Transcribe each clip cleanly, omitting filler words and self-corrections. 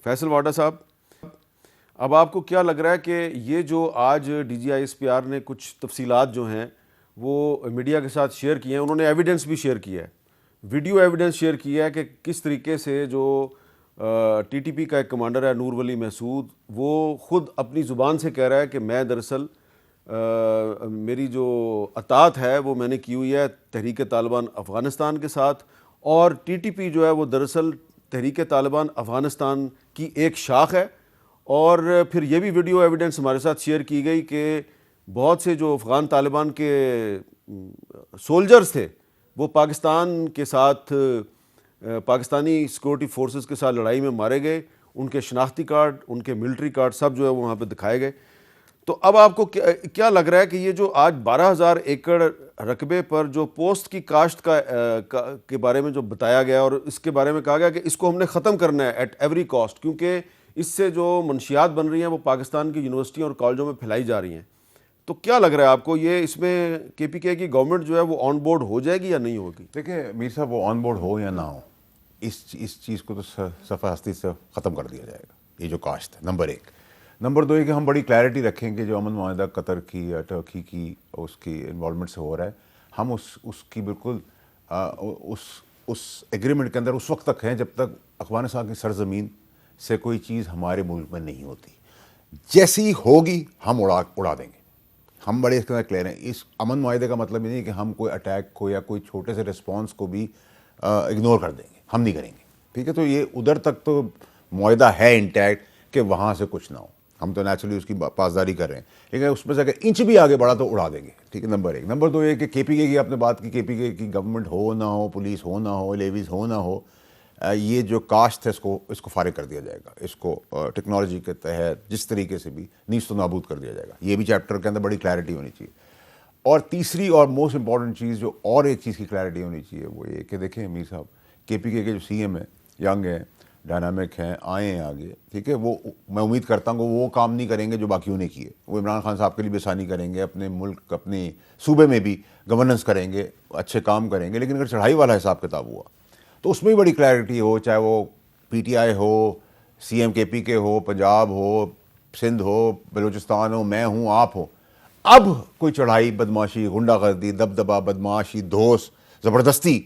فیصل واڈا صاحب، اب آپ کو کیا لگ رہا ہے کہ یہ جو آج D G I S P R نے کچھ تفصیلات جو ہیں وہ میڈیا کے ساتھ شیئر کی ہیں، انہوں نے ایویڈنس بھی شیئر کیا ہے، ویڈیو ایویڈنس شیئر کیا ہے کہ کس طریقے سے جو ٹی ٹی پی کا ایک کمانڈر ہے نور ولی محسود، وہ خود اپنی زبان سے کہہ رہا ہے کہ میں دراصل میری جو اطاعت ہے وہ میں نے کی ہوئی ہے تحریک طالبان افغانستان کے ساتھ، اور ٹی ٹی پی جو ہے وہ دراصل تحریک طالبان افغانستان کی ایک شاخ ہے۔ اور پھر یہ بھی ویڈیو ایویڈنس ہمارے ساتھ شیئر کی گئی کہ بہت سے جو افغان طالبان کے سولجرز تھے وہ پاکستان کے ساتھ پاکستانی سیکورٹی فورسز کے ساتھ لڑائی میں مارے گئے، ان کے شناختی کارڈ، ان کے ملٹری کارڈ سب جو ہے وہاں پہ دکھائے گئے۔ تو اب آپ کو کیا لگ رہا ہے کہ یہ جو آج 12,000 ایکڑ رقبے پر جو پوسٹ کی کاشت کے بارے میں جو بتایا گیا اور اس کے بارے میں کہا گیا کہ اس کو ہم نے ختم کرنا ہے ایٹ ایوری کاسٹ، کیونکہ اس سے جو منشیات بن رہی ہیں وہ پاکستان کی یونیورسٹیوں اور کالجوں میں پھیلائی جا رہی ہیں، تو کیا لگ رہا ہے آپ کو یہ اس میں کے پی کے کی گورنمنٹ جو ہے وہ آن بورڈ ہو جائے گی یا نہیں ہوگی؟ دیکھیں میر صاحب، وہ آن بورڈ ہو یا نہ ہو، اس چیز کو تو صفحہ ہستی سے ختم کر دیا جائے گا، یہ جو کاشت ہے، نمبر ایک۔ نمبر دو یہ کہ ہم بڑی کلیئرٹی رکھیں کہ جو امن معاہدہ قطر کی یا ٹرکی کی اس کی انوالومنٹ سے ہو رہا ہے، ہم اس کی بالکل اس ایگریمنٹ کے اندر اس وقت تک ہیں جب تک افغانستان کی سرزمین سے کوئی چیز ہمارے ملک میں نہیں ہوتی۔ جیسی ہوگی ہم اڑا دیں گے، ہم بڑے اس کے اندر کلیئر ہیں۔ اس امن معاہدے کا مطلب یہ نہیں کہ ہم کوئی اٹیک کو یا کوئی چھوٹے سے رسپانس کو بھی اگنور کر دیں گے، ہم نہیں کریں گے، ٹھیک ہے؟ تو یہ ادھر تک تو معاہدہ ہے انٹیکٹ کہ وہاں سے کچھ نہ ہو، ہم تو نیچرلی اس کی پاسداری کر رہے ہیں، لیکن اس میں سے اگر انچ بھی آگے بڑھا تو اڑا دیں گے، ٹھیک ہے؟ نمبر ایک۔ نمبر دو یہ کہ کے پی کے کی آپ نے بات کی، کے پی کے کی گورنمنٹ ہو نہ ہو، پولیس ہو نہ ہو، لیویز ہو نہ ہو، یہ جو کاشت ہے اس کو فارغ کر دیا جائے گا، اس کو ٹیکنالوجی کے تحت جس طریقے سے بھی نیست و نابود کر دیا جائے گا، یہ بھی چیپٹر کے اندر بڑی کلیئرٹی ہونی چاہیے۔ اور تیسری اور موسٹ امپورٹنٹ چیز جو اور ایک چیز کی کلیئرٹی ہونی چاہیے وہ یہ کہ دیکھیں امیر صاحب، کے پی کے جو سی ایم ہیں، ینگ ہیں، ڈائنامک ہیں، آئے ہیں آگے، ٹھیک ہے؟ وہ میں امید کرتا ہوں کہ وہ کام نہیں کریں گے جو باقیوں نے کیے، وہ عمران خان صاحب کے لیے بھی آسانی کریں گے، اپنے ملک اپنے صوبے میں بھی گورننس کریں گے، اچھے کام کریں گے، لیکن اگر چڑھائی والا حساب کتاب ہوا تو اس میں بھی بڑی کلیئرٹی ہو، چاہے وہ P T I who, C M کے پی کے ہو، پنجاب ہو، سندھ ہو، بلوچستان ہو، میں ہوں، آپ ہو، اب کوئی چڑھائی، بدماشی، غنڈہ گردی، دبدبہ، بدماشی، دھوس، زبردستی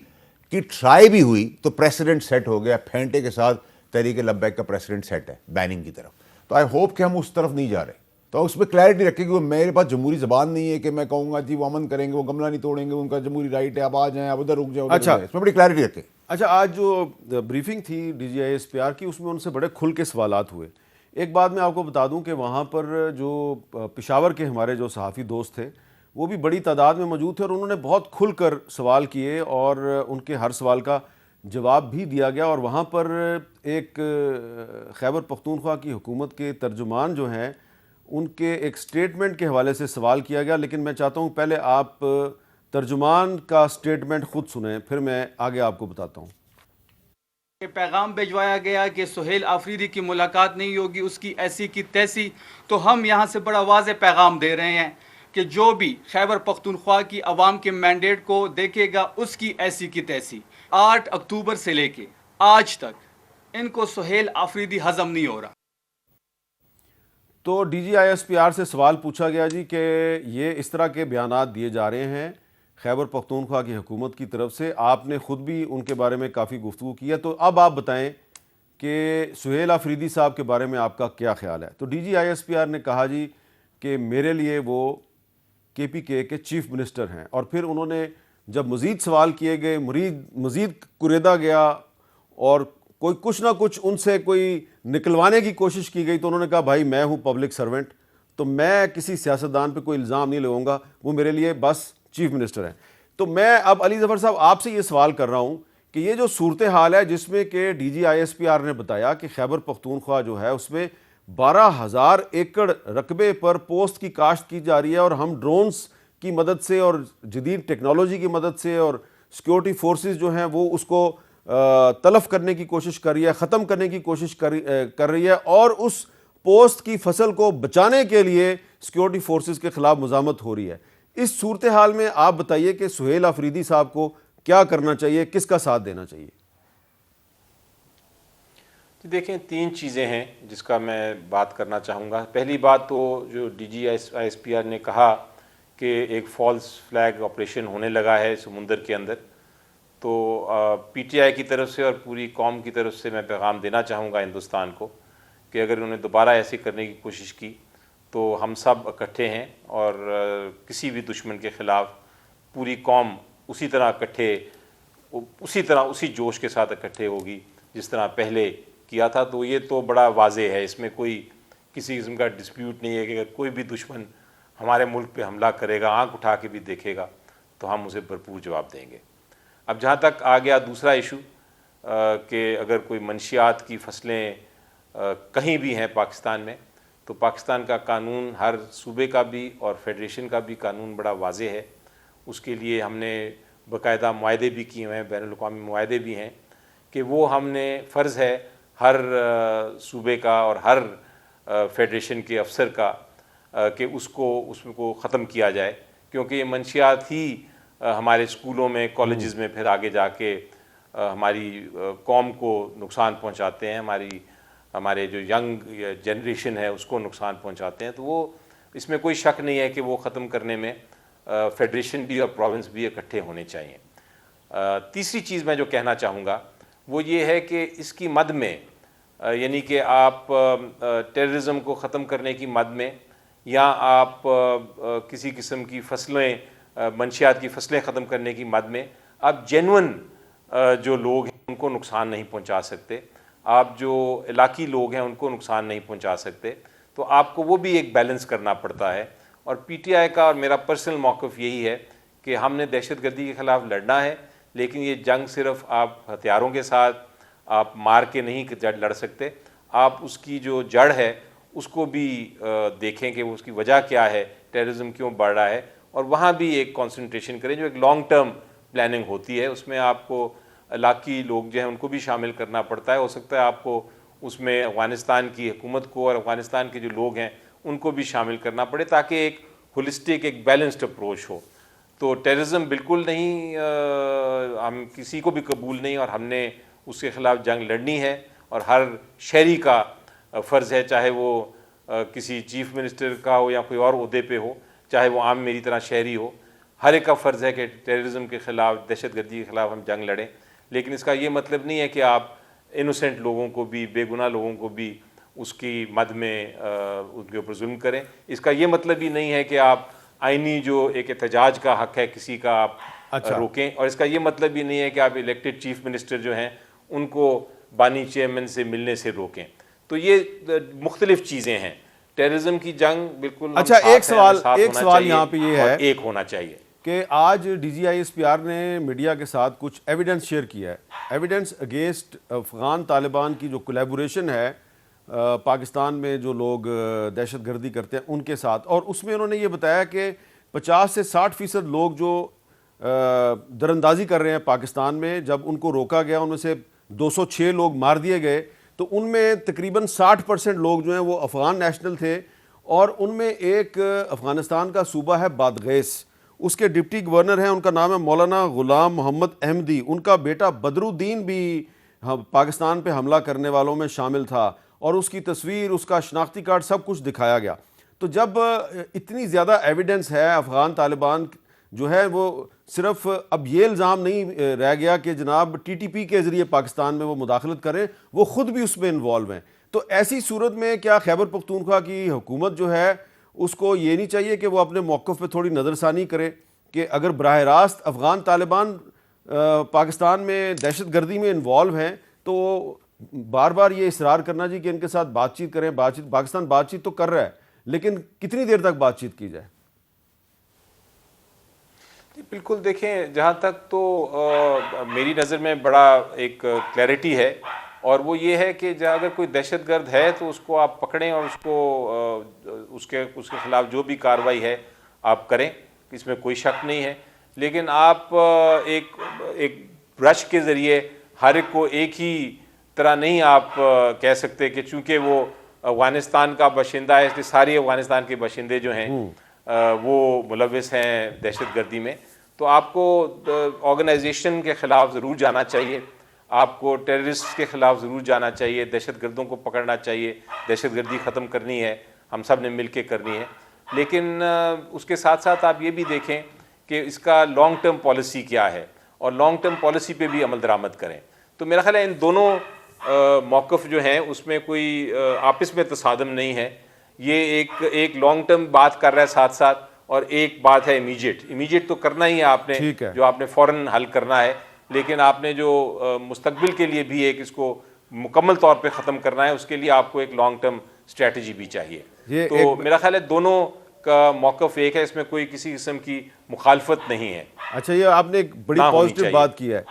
کی ٹرائی بھی ہوئی تو پریسیڈنٹ سیٹ ہو گیا، پھینٹے کے ساتھ تحریک لبیک کا پریسیڈنٹ سیٹ ہے بیننگ کی طرف۔ تو آئی ہوپ کہ ہم اس طرف نہیں جا رہے، تو اس پہ کلیئرٹی رکھیں کہ میرے پاس جمہوری زبان نہیں ہے کہ میں کہوں گا جی وہ امن کریں گے، وہ گملہ نہیں توڑیں گے، ان کا جمہوری رائٹ ہے، اب آ جائیں، اب ادھر رک جائیں، ادھر جائیں، اس میں بڑی کلیئرٹی رکھیں۔ اچھا، آج جو بریفنگ تھی D G I S P R کی، اس میں ان سے بڑے کھل کے سوالات ہوئے۔ ایک بات میں آپ کو بتا دوں کہ وہاں پر جو پشاور کے ہمارے جو صحافی دوست تھے وہ بھی بڑی تعداد میں موجود تھے، اور انہوں نے بہت کھل کر سوال کیے اور ان کے ہر سوال کا جواب بھی دیا گیا۔ اور وہاں پر ایک خیبر پختونخوا کی حکومت کے ترجمان جو ہیں ان کے ایک سٹیٹمنٹ کے حوالے سے سوال کیا گیا، لیکن میں چاہتا ہوں پہلے آپ ترجمان کا سٹیٹمنٹ خود سنیں، پھر میں آگے آپ کو بتاتا ہوں۔ پیغام بھجوایا گیا کہ سہیل آفریدی کی ملاقات نہیں ہوگی، اس کی ایسی کی تیسی، تو ہم یہاں سے بڑا واضح پیغام دے رہے ہیں کہ جو بھی خیبر پختونخوا کی عوام کے مینڈیٹ کو دیکھے گا اس کی ایسی کی تیسی۔ 8 اکتوبر سے لے کے آج تک ان کو سہیل آفریدی ہضم نہیں ہو رہا۔ تو D G I S P R سے سوال پوچھا گیا جی کہ یہ اس طرح کے بیانات دیے جا رہے ہیں خیبر پختونخوا کی حکومت کی طرف سے، آپ نے خود بھی ان کے بارے میں کافی گفتگو کی ہے، تو اب آپ بتائیں کہ سہیل آفریدی صاحب کے بارے میں آپ کا کیا خیال ہے؟ تو D G I S P R نے کہا جی کہ میرے لیے وہ کے پی کے چیف منسٹر ہیں، اور پھر انہوں نے جب مزید سوال کیے گئے، مزید کریدا گیا اور کوئی کچھ نہ کچھ ان سے کوئی نکلوانے کی کوشش کی گئی، تو انہوں نے کہا بھائی میں ہوں پبلک سرونٹ، تو میں کسی سیاستدان پہ کوئی الزام نہیں لگاؤں گا، وہ میرے لیے بس چیف منسٹر ہیں۔ تو میں اب علی ظفر صاحب آپ سے یہ سوال کر رہا ہوں کہ یہ جو صورتحال ہے جس میں کہ D G I S P R نے بتایا کہ خیبر پختونخوا جو ہے اس میں 12,000 ایکڑ رقبے پر پوسٹ کی کاشت کی جا رہی ہے، اور ہم ڈرونز کی مدد سے اور جدید ٹیکنالوجی کی مدد سے اور سیکورٹی فورسز جو ہیں وہ اس کو تلف کرنے کی کوشش کر رہی ہے، ختم کرنے کی کوشش کر رہی ہے، اور اس پوسٹ کی فصل کو بچانے کے لیے سیکورٹی فورسز کے خلاف مزاحمت ہو رہی ہے۔ اس صورتحال میں آپ بتائیے کہ سہیل آفریدی صاحب کو کیا کرنا چاہیے، کس کا ساتھ دینا چاہیے؟ دیکھیں 3 چیزیں ہیں جس کا میں بات کرنا چاہوں گا. پہلی بات تو جو DGISPR نے کہا کہ ایک فالس فلیگ آپریشن ہونے لگا ہے سمندر کے اندر، تو PTI کی طرف سے اور پوری قوم کی طرف سے میں پیغام دینا چاہوں گا ہندوستان کو کہ اگر انہوں نے دوبارہ ایسے کرنے کی کوشش کی تو ہم سب اکٹھے ہیں اور کسی بھی دشمن کے خلاف پوری قوم اسی طرح اسی جوش کے ساتھ اکٹھے ہوگی جس طرح پہلے کیا تھا. تو یہ تو بڑا واضح ہے، اس میں کوئی کسی قسم کا ڈسپیوٹ نہیں ہے کہ اگر کوئی بھی دشمن ہمارے ملک پہ حملہ کرے گا، آنکھ اٹھا کے بھی دیکھے گا تو ہم اسے بھرپور جواب دیں گے. اب جہاں تک آ گیا دوسرا ایشو کہ اگر کوئی منشیات کی فصلیں کہیں بھی ہیں پاکستان میں، تو پاکستان کا قانون ہر صوبے کا بھی اور فیڈریشن کا بھی قانون بڑا واضح ہے. اس کے لیے ہم نے باقاعدہ معاہدے بھی کیے ہوئے ہیں، بین الاقوامی معاہدے بھی ہیں کہ وہ ہم نے فرض ہے ہر صوبے کا اور ہر فیڈریشن کے افسر کا کہ اس کو ختم کیا جائے، کیونکہ یہ منشیات ہی ہمارے اسکولوں میں کالجز میں پھر آگے جا کے ہماری قوم کو نقصان پہنچاتے ہیں، ہمارے جو ینگ جنریشن ہے اس کو نقصان پہنچاتے ہیں. تو وہ اس میں کوئی شک نہیں ہے کہ وہ ختم کرنے میں فیڈریشن بھی اور پروونس بھی اکٹھے ہونے چاہیے. تیسری چیز میں جو کہنا چاہوں گا وہ یہ ہے کہ اس کی مد میں یعنی کہ آپ ٹیررزم کو ختم کرنے کی مد میں یا آپ کسی قسم کی فصلیں منشیات کی فصلیں ختم کرنے کی مد میں آپ جینون جو لوگ ہیں ان کو نقصان نہیں پہنچا سکتے، آپ جو علاقی لوگ ہیں ان کو نقصان نہیں پہنچا سکتے. تو آپ کو وہ بھی ایک بیلنس کرنا پڑتا ہے. اور PTI کا اور میرا پرسنل موقف یہی ہے کہ ہم نے دہشت گردی کے خلاف لڑنا ہے، لیکن یہ جنگ صرف آپ ہتھیاروں کے ساتھ آپ مار کے نہیں لڑ سکتے. آپ اس کی جو جڑ ہے اس کو بھی دیکھیں کہ اس کی وجہ کیا ہے، ٹیررزم کیوں بڑھ رہا ہے، اور وہاں بھی ایک کنسنٹریشن کریں جو ایک لانگ ٹرم پلاننگ ہوتی ہے. اس میں آپ کو علاقی لوگ جو ہیں ان کو بھی شامل کرنا پڑتا ہے. ہو سکتا ہے آپ کو اس میں افغانستان کی حکومت کو اور افغانستان کے جو لوگ ہیں ان کو بھی شامل کرنا پڑے تاکہ ایک ہولسٹک ایک بیلنسڈ اپروچ ہو. تو ٹیررزم بالکل نہیں، ہم کسی کو بھی قبول نہیں، اور ہم نے اس کے خلاف جنگ لڑنی ہے. اور ہر شہری کا فرض ہے، چاہے وہ کسی چیف منسٹر کا ہو یا کوئی اور عہدے پہ ہو، چاہے وہ عام میری طرح شہری ہو، ہر ایک کا فرض ہے کہ ٹیررزم کے خلاف، دہشت گردی کے خلاف ہم جنگ لڑیں. لیکن اس کا یہ مطلب نہیں ہے کہ آپ انوسینٹ لوگوں کو بھی، بے گناہ لوگوں کو بھی اس کی مد میں ان کے اوپر ظلم کریں. اس کا یہ مطلب ہی نہیں ہے کہ آپ آئینی جو ایک احتجاج کا حق ہے کسی کا آپ روکیں. اور اس کا یہ مطلب بھی نہیں ہے کہ آپ الیکٹڈ چیف منسٹر جو ہیں ان کو بانی چیئرمین سے ملنے سے روکیں. تو یہ مختلف چیزیں ہیں. ٹیررزم کی جنگ بالکل اچھا، ایک سوال یہاں پہ یہ ہے ایک ہونا چاہیے کہ آج DGISPR نے میڈیا کے ساتھ کچھ ایویڈنس شیئر کیا ہے، ایویڈنس اگینسٹ افغان طالبان کی جو کولیبوریشن ہے پاکستان میں جو لوگ دہشت گردی کرتے ہیں ان کے ساتھ. اور اس میں انہوں نے یہ بتایا کہ 50 سے 60% لوگ جو دراندازی کر رہے ہیں پاکستان میں، جب ان کو روکا گیا ان میں سے 206 لوگ مار دیے گئے، تو ان میں تقریباً 60% لوگ جو ہیں وہ افغان نیشنل تھے. اور ان میں ایک افغانستان کا صوبہ ہے بادغیس، اس کے ڈپٹی گورنر ہیں، ان کا نام ہے مولانا غلام محمد احمدی. ان کا بیٹا بدر الدین بھی پاکستان پہ حملہ کرنے والوں میں شامل تھا، اور اس کی تصویر، اس کا شناختی کارڈ سب کچھ دکھایا گیا. تو جب اتنی زیادہ ایویڈنس ہے، افغان طالبان جو ہے وہ صرف اب یہ الزام نہیں رہ گیا کہ جناب TTP کے ذریعے پاکستان میں وہ مداخلت کریں، وہ خود بھی اس میں انوالو ہیں. تو ایسی صورت میں کیا خیبر پختونخوا کی حکومت جو ہے اس کو یہ نہیں چاہیے کہ وہ اپنے موقف پہ تھوڑی نظر ثانی کرے کہ اگر براہ راست افغان طالبان پاکستان میں دہشت گردی میں انوالو ہیں تو بار بار یہ اصرار کرنا جی کہ ان کے ساتھ بات چیت کریں، پاکستان بات چیت تو کر رہا ہے لیکن کتنی دیر تک بات چیت کی جائے؟ بالکل. دیکھیں، جہاں تک تو میری نظر میں بڑا ایک کلیئرٹی ہے، اور وہ یہ ہے کہ جہاں اگر کوئی دہشت گرد ہے تو اس کو آپ پکڑیں اور اس کے خلاف جو بھی کارروائی ہے آپ کریں، اس میں کوئی شک نہیں ہے. لیکن آپ ایک برش کے ذریعے ہر ایک کو ایک ہی طرح نہیں آپ کہہ سکتے کہ چونکہ وہ افغانستان کا باشندہ ہے اس لیے ساری افغانستان کے باشندے جو ہیں وہ ملوث ہیں دہشت گردی میں. تو آپ کو آرگنائزیشن کے خلاف ضرور جانا چاہیے. آپ کو ٹیررسٹ کے خلاف ضرور جانا چاہیے، دہشت گردوں کو پکڑنا چاہیے، دہشت گردی ختم کرنی ہے، ہم سب نے مل کے کرنی ہے، لیکن اس کے ساتھ ساتھ آپ یہ بھی دیکھیں کہ اس کا لانگ ٹرم پالیسی کیا ہے، اور لانگ ٹرم پالیسی پہ بھی عمل درآمد کریں۔ تو میرا خیال ہے ان دونوں موقف جو ہیں اس میں کوئی آپس میں تصادم نہیں ہے، یہ ایک لانگ ٹرم بات کر رہا ہے ساتھ ساتھ، اور ایک بات ہے امیجیٹ تو کرنا ہی ہے آپ نے، جو آپ نے فوراً حل کرنا ہے، لیکن آپ نے جو مستقبل کے لیے بھی ایک اس کو مکمل طور پہ ختم کرنا ہے، اس کے لیے آپ کو ایک لانگ ٹرم اسٹریٹجی بھی چاہیے۔ تو میرا خیال ہے دونوں کا موقف ایک ہے، اس میں کوئی کسی قسم کی مخالفت نہیں ہے۔ اچھا، یہ آپ نے ایک بڑی پازیٹیو بات کی ہے